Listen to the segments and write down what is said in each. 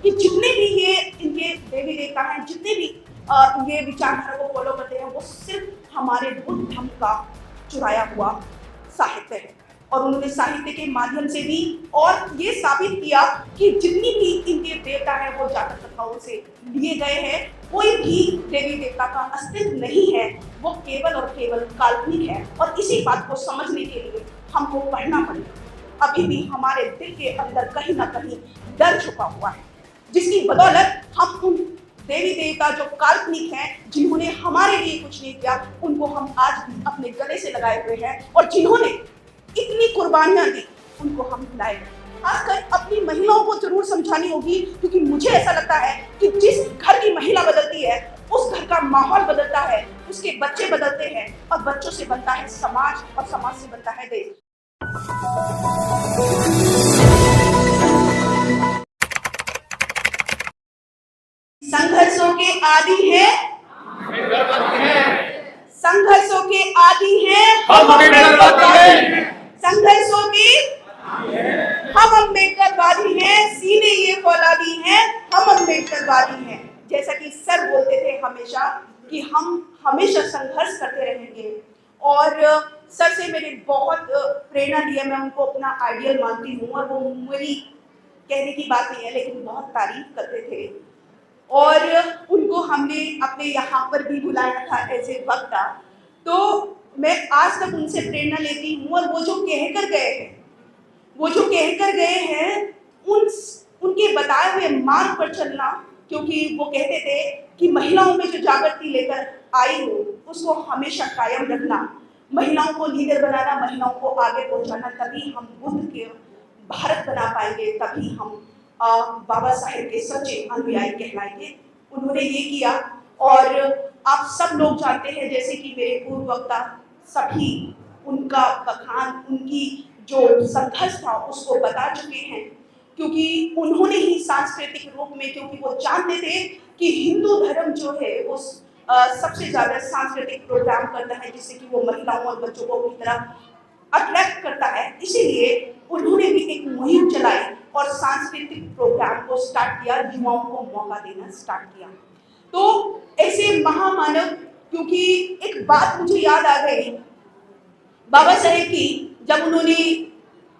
कि जितने भी ये इनके देवी देवता हैं, जितने भी ये विचारधारा को फॉलो करते हैं, वो सिर्फ हमारे बुद्ध धर्म का चुराया हुआ साहित्य है। और उन्होंने साहित्य के माध्यम से भी और ये साबित किया कि जितनी भी इनके देवता हैं वो जातक कथाओं से लिए गए हैं। कोई भी देवी देवता का अस्तित्व नहीं है, वो केवल और केवल काल्पनिक है। और इसी बात को समझने के लिए हमको पढ़ना पड़ेगा। अभी भी हमारे दिल के अंदर कहीं ना कहीं डर छुपा हुआ है, जिसकी बदौलत हम उन देवी देवता जो काल्पनिक हैं, जिन्होंने हमारे लिए कुछ नहीं किया, उनको हम आज भी अपने गले से लगाए हुए हैं। और जिन्होंने इतनी कुर्बानियां दी, उनको हम भुलाए। खासकर अपनी महिलाओं को जरूर समझानी होगी, क्योंकि मुझे ऐसा लगता है कि जिस घर की महिला बदलती है, उस घर का माहौल बदलता है, उसके बच्चे बदलते हैं, और बच्चों से बनता है समाज, और समाज से बनता है देश। संघर्षों के आदि है, संघर्षों के आदि हैं हम अम्बेडकरवादी, संघर्षों की हम अम्बेडकरवादी हैं, सीने ये फौलादी हैं, हम अम्बेडकरवादी हैं। जैसा कि सर बोलते थे हमेशा कि हम हमेशा संघर्ष करते रहेंगे, और सर से मैंने बहुत प्रेरणा ली है। मैं उनको अपना आइडियल मानती हूँ, और वो मेरी कहने की बात नहीं है, लेकिन बहुत तारीफ करते थे। और उनको हमने अपने यहाँ पर भी बुलाया था ऐसे वक्ता। तो मैं आज तक उनसे प्रेरणा लेती हूँ, और वो जो कहकर गए हैं, उनके बताए हुए मार्ग पर चलना। क्योंकि वो कहते थे कि महिलाओं में जो जागृति लेकर आई हो, उसको हमेशा कायम रखना, महिलाओं को लीडर बनाना, महिलाओं को आगे पहुंचाना। तभी हम बुद्ध के भारत बना पाएंगे, तभी हम बाबा साहेब के सच्चे अनुयायी कहलाएंगे। उन्होंने ये किया, और आप सब लोग जानते हैं, जैसे कि मेरे पूर्व वक्ता सभी उनका बखान, उनकी जो संघर्ष था उसको बता चुके हैं। क्योंकि उन्होंने ही सांस्कृतिक रूप में, क्योंकि वो जानते थे कि हिंदू धर्म जो है वो सबसे ज्यादा सांस्कृतिक प्रोग्राम करता है, जिससे कि वो महिलाओं और बच्चों को अपनी तरफ अट्रैक्ट करता है। इसीलिए उन्होंने भी एक मुहिम चलाई और सांस्कृतिक प्रोग्राम को स्टार्ट किया, युवाओं को मौका देना स्टार्ट किया। तो ऐसे महामानव, क्योंकि एक बात मुझे याद आ गई बाबा साहेब की, जब उन्होंने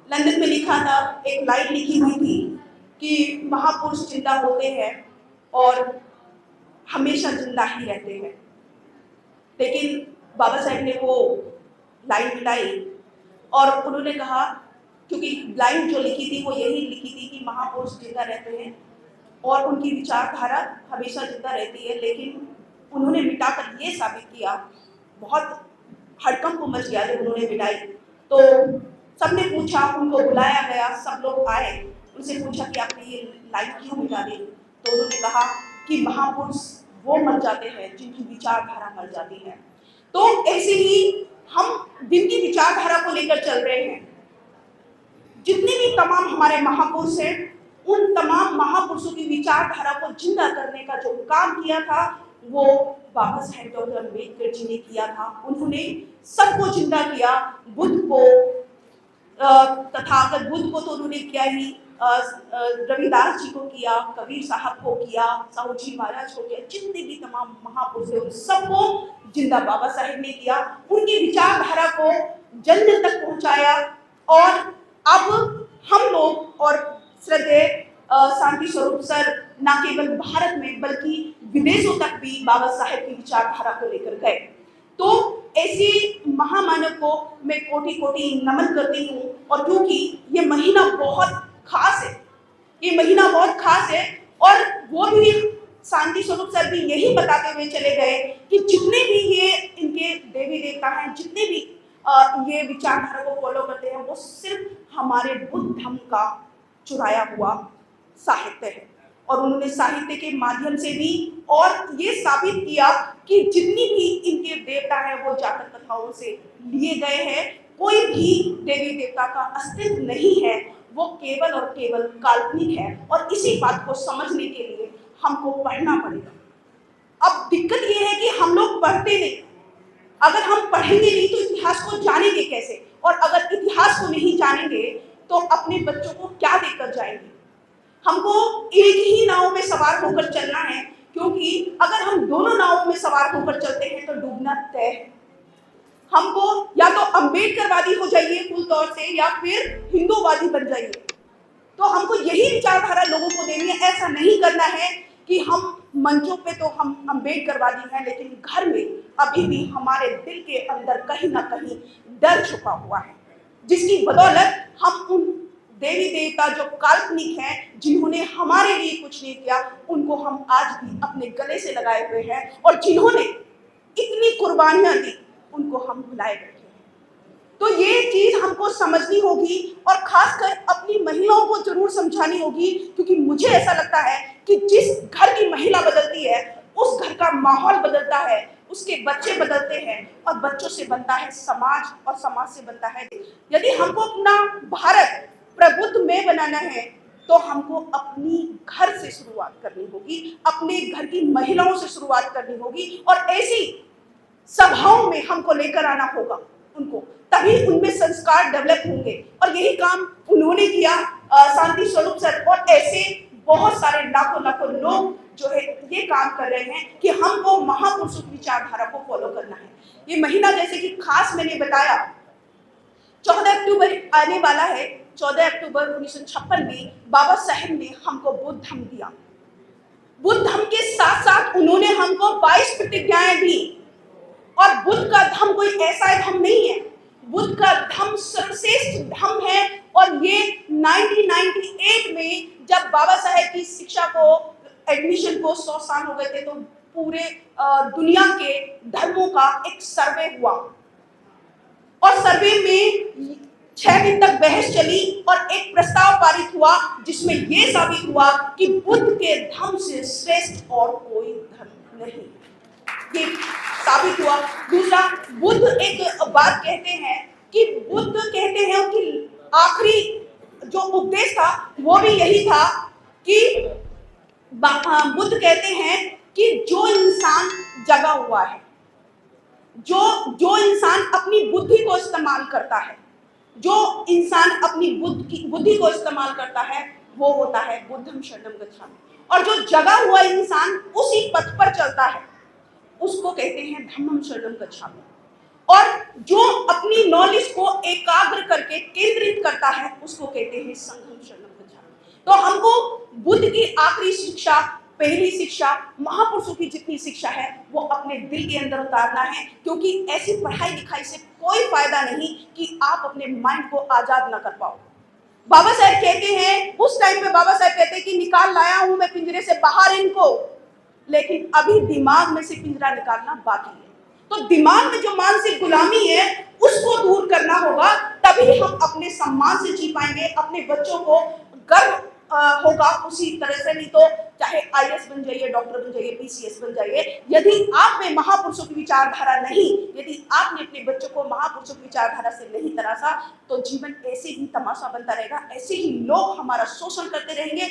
लंदन में लिखा था, एक लाइन लिखी हुई थी कि महापुरुष जिंदा होते हैं और हमेशा जिंदा ही रहते हैं। लेकिन बाबा साहेब ने वो लाइन मिटाई, और उन्होंने कहा, क्योंकि लाइन जो लिखी थी वो यही लिखी थी कि महापुरुष जिंदा रहते हैं और उनकी विचारधारा हमेशा जिंदा रहती है। लेकिन उन्होंने मिटाकर ये साबित किया, बहुत हड़कंप मच गया जब उन्होंने मिटाई। तो सबने पूछा, उनको बुलाया गया, सब लोग आए, उनसे पूछा कि आपने ये लाइन क्यों मिटा दी? तो उन्होंने कहा कि महापुरुष वो मर जाते हैं जिनकी विचारधारा मर जाती है। तो ऐसे ही हम जिनकी विचारधारा को लेकर चल रहे हैं, जितने भी तमाम हमारे महापुरुष हैं, उन तमाम महापुरुषों की विचारधारा को जिंदा करने का जो काम किया था, वो बाबा साहेब डॉक्टर अम्बेडकर जी ने किया था। उन्होंने सबको जिंदा किया, बुद्ध को, तथागत बुद्ध को तो उन्होंने किया ही, रविदास जी को किया, कबीर साहब को किया, साहू जी महाराज को किया, जितने भी तमाम महापुरुष हैं उन सबको जिंदा बाबा साहेब ने किया। उनकी विचारधारा को जन जन तक पहुंचाया। और अब हम लोग और श्रद्धेय शांति स्वरूप सर न केवल भारत में बल्कि विदेशों तक भी बाबा साहेब की विचारधारा को लेकर गए। तो ऐसे महामानव को मैं कोटि कोटि नमन करती हूँ। और क्योंकि ये महीना बहुत खास है, ये महीना बहुत खास है, और वो भी शांति स्वरूप सर भी यही बताते हुए चले गए कि जितने भी ये इनके देवी देवता हैं, जितने भी ये विचारधारा को फॉलो करते हैं, वो सिर्फ हमारे बुद्ध धर्म का चुराया हुआ साहित्य है। और उन्होंने साहित्य के माध्यम से भी और ये साबित किया कि जितनी भी इनके देवता हैं वो जातक कथाओं से लिए गए हैं। कोई भी देवी देवता का अस्तित्व नहीं है, वो केवल और केवल काल्पनिक है। और इसी बात को समझने के लिए हमको पढ़ना पड़ेगा। अब दिक्कत ये है कि हम लोग पढ़ते नहीं। अगर हम पढ़ेंगे नहीं तो इतिहास को जानेंगे कैसे? और अगर इतिहास को नहीं जानेंगे तो अपने बच्चों को क्या देकर जाएंगे? हमको एक ही नाव में सवार होकर चलना है, क्योंकि अगर हम दोनों नावों में सवार होकर चलते हैं तो डूबना तय है। हमको या तो अम्बेडकरवादी हो जाइए फुल तौर से, या फिर हिंदूवादी बन जाइए। तो हमको यही विचारधारा लोगों को देनी है। ऐसा नहीं करना है कि हम मंचों पे तो हम अम्बेडकरवादी हैं, लेकिन घर में अभी भी हमारे दिल के अंदर कहीं ना कहीं डर छुपा हुआ है, जिसकी बदौलत हम उन देवी देवता जो काल्पनिक हैं, जिन्होंने हमारे लिए कुछ नहीं किया, उनको हम आज भी अपने गले से लगाए हुए हैं, और जिन्होंने इतनी कुर्बानियां दी उनको हम भुलाए बैठे हैं। तो ये चीज हमको समझनी होगी, और खासकर अपनी महिलाओं को जरूर समझानी होगी, क्योंकि मुझे ऐसा लगता है कि जिस घर की महिला बदलती है उस घर का माहौल बदलता है, उसके बच्चे बदलते हैं, और बच्चों से बनता है समाज, और समाज से बनता है। यदि हमको अपना भारत प्रबुद्ध में बनाना है तो हमको अपनी घर से शुरुआत करनी होगी, अपने घर की महिलाओं से शुरुआत करनी होगी, और ऐसी सभाओं में हमको लेकर आना होगा उनको, तभी उनमें संस्कार डेवलप होंगे। और यही काम उन्होंने किया, शांति स्वरूप सर, और ऐसे बहुत सारे लाखों लाखों लोग जो है ये काम कर रहे हैं कि हमको महापुरुषों की विचारधारा को फॉलो करना है। ये महीना जैसे कि खास मैंने बताया 14 अक्टूबर आने वाला है। 14 अक्टूबर 1956 में बाबा साहेब ने हमको बुद्ध धम्म दिया। बुद्ध धम्म के साथ साथ उन्होंने हमको 22 प्रतिज्ञाएं दी, और बुद्ध का धम्म कोई ऐसा धम्म नहीं है, बुद्ध का धम्म सर्वश्रेष्ठ धम्म है। और ये 1998 में जब बाबा साहेब की शिक्षा को एडमिशन को 100 साल हो गए थे, तो पूरे दुनिया के धर्मों का एक सर्वे हुआ, और सर्वे में 6 दिन तक बहस चली, और एक प्रस्ताव पारित हुआ जिसमें यह साबित हुआ कि बुद्ध के धर्म से श्रेष्ठ और कोई धर्म नहीं, ये साबित हुआ। दूसरा, बुद्ध एक बात कहते हैं कि बुद्ध कहते हैं कि आखिरी जो उपदेश था वो भी यही था कि बुद्ध कहते हैं कि जो इंसान जगा हुआ है, जो इंसान अपनी बुद्धि को इस्तेमाल करता है, जो इंसान अपनी बुद्धि को इस्तेमाल करता है, वो होता है बुद्धम शरणम गच्छामि। और जो जगा हुआ इंसान उसी पथ पर चलता है, उसको कहते हैं धम्मम शरणम गच्छामि। और जो अपनी नॉलेज को एकाग्र करके केंद्रित करता है, उसको कहते हैं संघम शरणम गच्छामि। तो हमको बुद्ध की आखिरी शिक्षा, पहली शिक्षा, महापुरुषों की जितनी शिक्षा है, वो अपने दिल के अंदर उतारना है, क्योंकि ऐसी पढ़ाई लिखाई से कोई फायदा नहीं कि आप अपने माइंड को आजाद ना कर पाओ। बाबा साहेब कहते हैं, उस टाइम पे बाबा साहेब कहते हैं कि निकाल लाया हूं मैं पिंजरे से बाहर इनको, लेकिन अभी दिमाग में से पिंजरा निकालना बाकी है। तो दिमाग में जो मानसिक गुलामी है उसको दूर करना होगा, तभी हम अपने सम्मान से जी पाएंगे, अपने बच्चों को गर्व होगा उसी तरह से। नहीं तो चाहे आईएएस बन जाइए, डॉक्टर बन जाइए, पीसीएस बन जाइए, यदि आप में महापुरुषों की विचारधारा नहीं, यदि आपने अपने बच्चों को महापुरुषों की विचारधारा से नहीं तराशा, तो जीवन ऐसे ही तमाशा बनता रहेगा, ऐसे ही लोग हमारा शोषण करते रहेंगे।